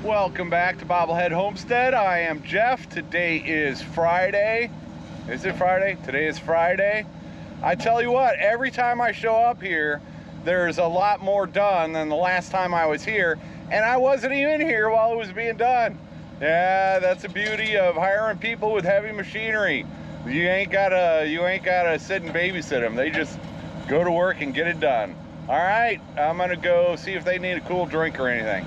Welcome back to Bobblehead Homestead. I am Jeff. Today is Friday. Is it Friday? Today is Friday. I tell you what, every time I show up here, there's a lot more done than the last time I was here, and I wasn't even here while it was being done. Yeah, that's the beauty of hiring people with heavy machinery. You ain't gotta sit and babysit them. They just go to work and get it done. All right, I'm gonna go see if they need a cool drink or anything.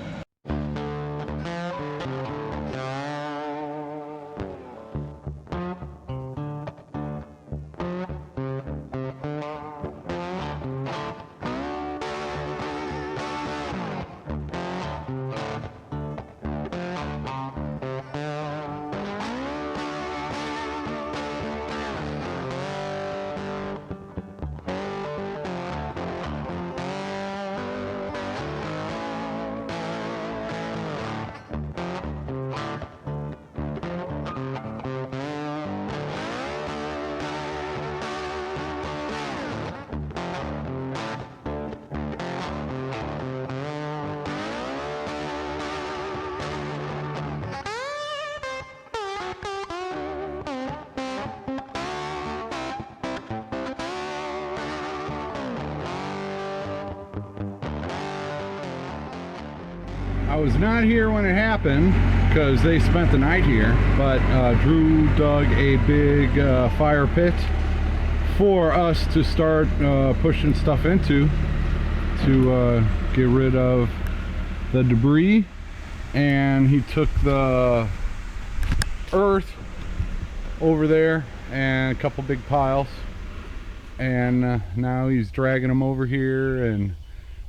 I was not here when it happened because they spent the night here, but Drew dug a big fire pit for us to start pushing stuff into to get rid of the debris, and he took the earth over there and a couple big piles, and now he's dragging them over here, and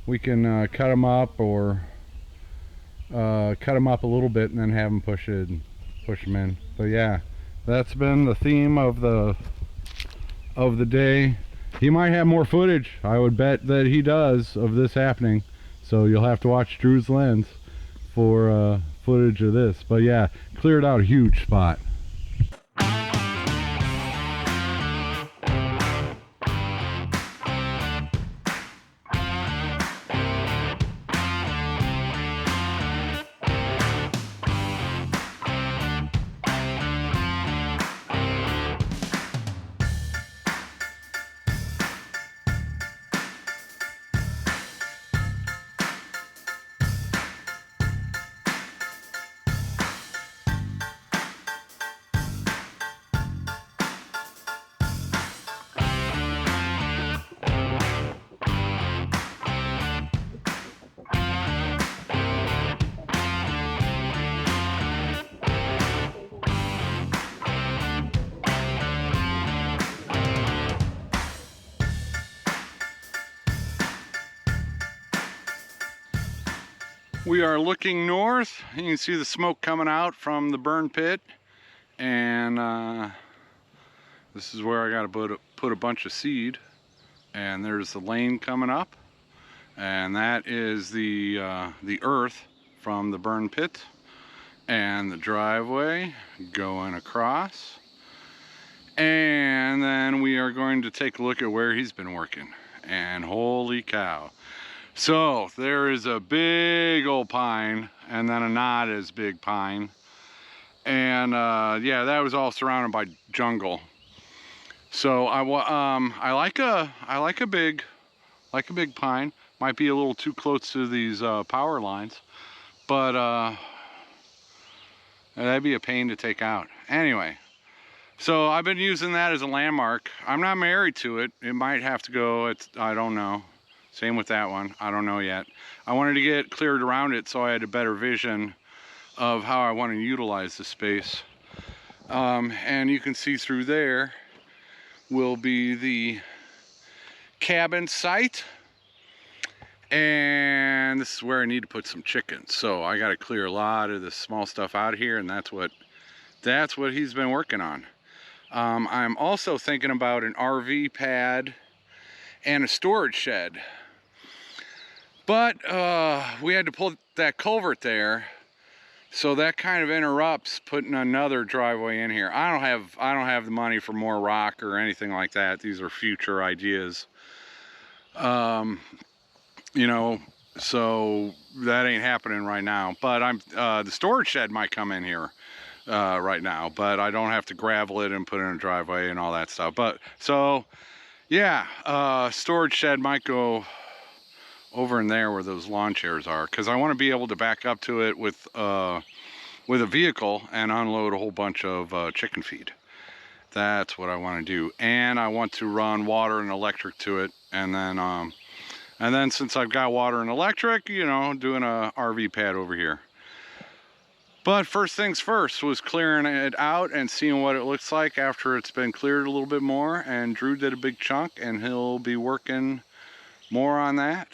we can cut them up or cut them up a little bit and then have them push them in. But yeah, that's been the theme of the day. He might have more footage. I would bet that he does of this happening, so you'll have to watch Drew's lens for footage of this. But yeah, cleared out a huge spot. We are looking north. You can see the smoke coming out from the burn pit, and this is where I got to put a bunch of seed. And there's the lane coming up, and that is the earth from the burn pit, and the driveway going across. And then we are going to take a look at where he's been working, and holy cow. So there is a big old pine and then a not as big pine, and yeah, that was all surrounded by jungle. So I like a big pine. Might be a little too close to these power lines, but that'd be a pain to take out. Anyway, so I've been using that as a landmark. I'm not married to it. It might have to go. I don't know. Same with that one. I don't know yet. I wanted to get cleared around it so I had a better vision of how I want to utilize the space. And you can see through there will be the cabin site. And this is where I need to put some chickens. So I got to clear a lot of the small stuff out of here, and that's what he's been working on. I'm also thinking about an RV pad and a storage shed. But we had to pull that culvert there, so that kind of interrupts putting another driveway in here. I don't have the money for more rock or anything like that. These are future ideas. You know, So that ain't happening right now. But the storage shed might come in here right now, but I don't have to gravel it and put it in a driveway and all that stuff. But so yeah, storage shed might go over in there where those lawn chairs are, because I want to be able to back up to it with a vehicle and unload a whole bunch of chicken feed. That's what I want to do. And I want to run water and electric to it, and then since I've got water and electric, you know, doing a RV pad over here. But first things first was clearing it out and seeing what it looks like after it's been cleared a little bit more. And Drew did a big chunk, and he'll be working more on that.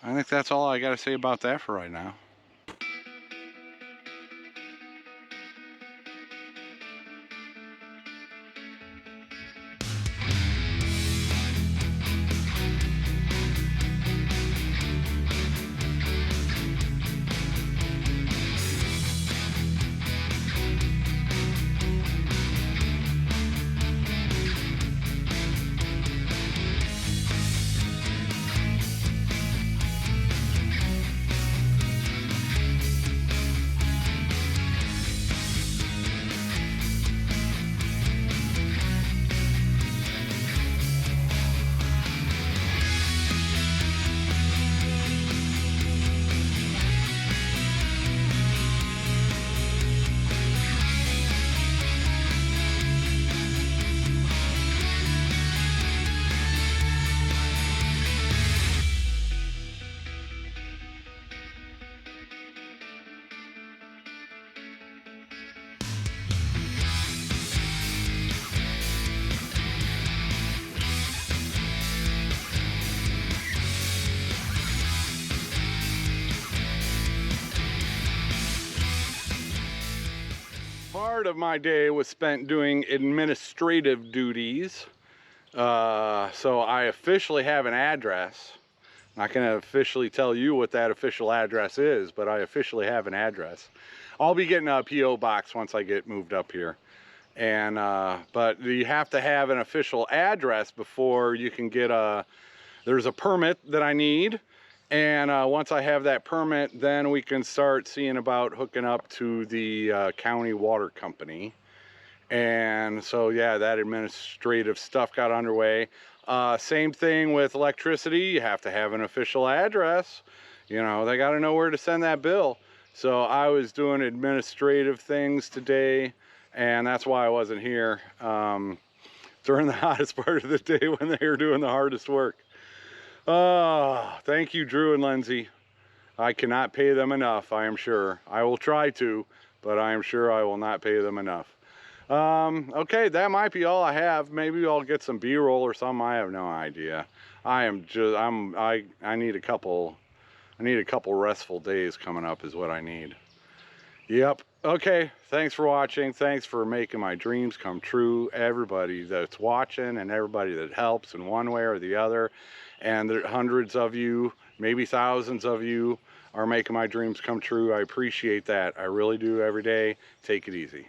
I think that's all I got to say about that for right now. Part of my day was spent doing administrative duties. So I officially have an address. Not going to officially tell you what that official address is, but I officially have an address. I'll be getting a P.O. box once I get moved up here. And but you have to have an official address before you can get there's a permit that I need. And once I have that permit, then we can start seeing about hooking up to the county water company. And so, yeah, that administrative stuff got underway. Same thing with electricity. You have to have an official address. You know, they got to know where to send that bill. So I was doing administrative things today, and that's why I wasn't here during the hottest part of the day when they were doing the hardest work. Thank you, Drew and Lindsay. I cannot pay them enough, I am sure. I will try to, but I am sure I will not pay them enough. Okay, that might be all I have. Maybe I'll get some B-roll or something. I have no idea. I need a couple restful days coming up is what I need. Yep. Okay, thanks for watching. Thanks for making my dreams come true. Everybody that's watching and everybody that helps in one way or the other. And there are hundreds of you, maybe thousands of you are making my dreams come true. I appreciate that. I really do every day. Take it easy.